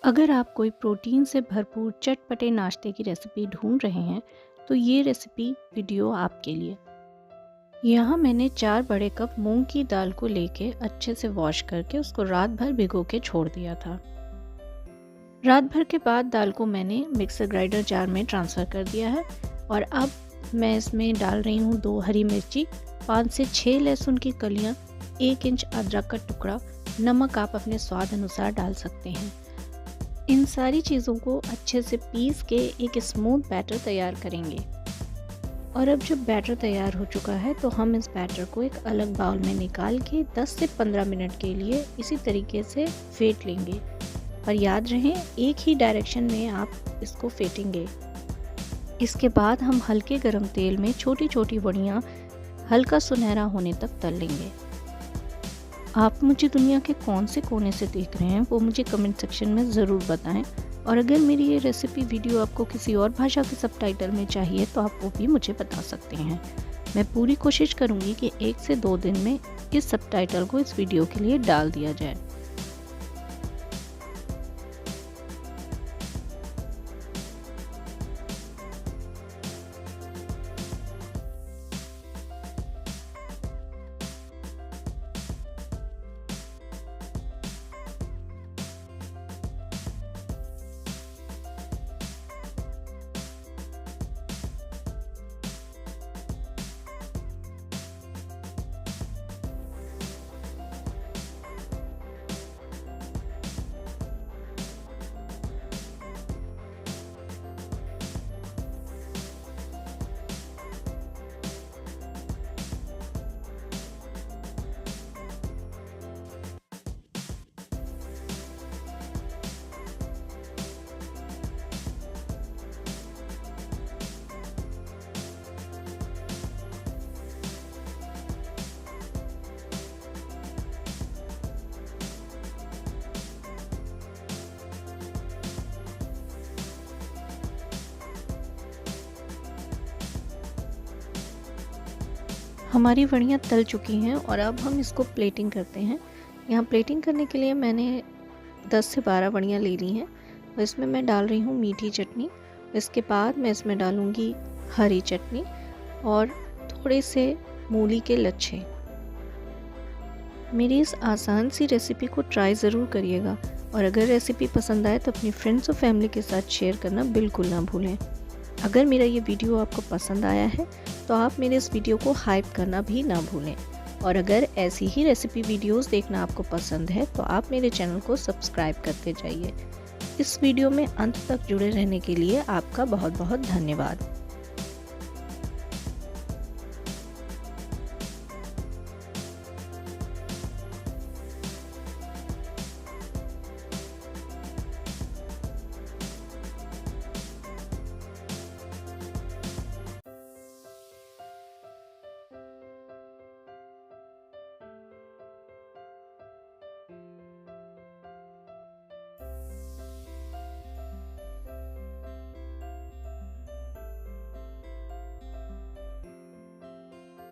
अगर आप कोई प्रोटीन से भरपूर चटपटे नाश्ते की रेसिपी ढूंढ रहे हैं तो ये रेसिपी वीडियो आपके लिए। यहाँ मैंने 4 बड़े कप मूंग की दाल को लेके अच्छे से वॉश करके उसको रात भर भिगो के छोड़ दिया था। रात भर के बाद दाल को मैंने मिक्सर ग्राइंडर जार में ट्रांसफ़र कर दिया है और अब मैं इसमें डाल रही हूँ 2 हरी मिर्ची, 5 से 6 लहसुन की कलियाँ, 1 इंच अदरक का टुकड़ा, नमक आप अपने स्वाद अनुसार डाल सकते हैं। इन सारी चीज़ों को अच्छे से पीस के एक स्मूथ बैटर तैयार करेंगे। और अब जब बैटर तैयार हो चुका है तो हम इस बैटर को एक अलग बाउल में निकाल के 10 से 15 मिनट के लिए इसी तरीके से फेंट लेंगे। और याद रहे एक ही डायरेक्शन में आप इसको फेंटेंगे। इसके बाद हम हल्के गरम तेल में छोटी छोटी वड़ियाँ हल्का सुनहरा होने तक तल लेंगे। आप मुझे दुनिया के कौन से कोने से देख रहे हैं वो मुझे कमेंट सेक्शन में ज़रूर बताएं। और अगर मेरी ये रेसिपी वीडियो आपको किसी और भाषा के सबटाइटल में चाहिए तो आप वो भी मुझे बता सकते हैं। मैं पूरी कोशिश करूँगी कि 1 से 2 दिन में इस सबटाइटल को इस वीडियो के लिए डाल दिया जाए। हमारी वड़ियाँ तल चुकी हैं और अब हम इसको प्लेटिंग करते हैं। यहाँ प्लेटिंग करने के लिए मैंने 10 से 12 वड़ियाँ ले ली हैं और इसमें मैं डाल रही हूँ मीठी चटनी। इसके बाद मैं इसमें डालूँगी हरी चटनी और थोड़े से मूली के लच्छे। मेरी इस आसान सी रेसिपी को ट्राई ज़रूर करिएगा और अगर रेसिपी पसंद आए तो अपनी फ्रेंड्स और फैमिली के साथ शेयर करना बिल्कुल ना भूलें। अगर मेरा ये वीडियो आपको पसंद आया है तो आप मेरे इस वीडियो को हाइप करना भी ना भूलें। और अगर ऐसी ही रेसिपी वीडियोस देखना आपको पसंद है तो आप मेरे चैनल को सब्सक्राइब करते जाइए। इस वीडियो में अंत तक जुड़े रहने के लिए आपका बहुत बहुत धन्यवाद।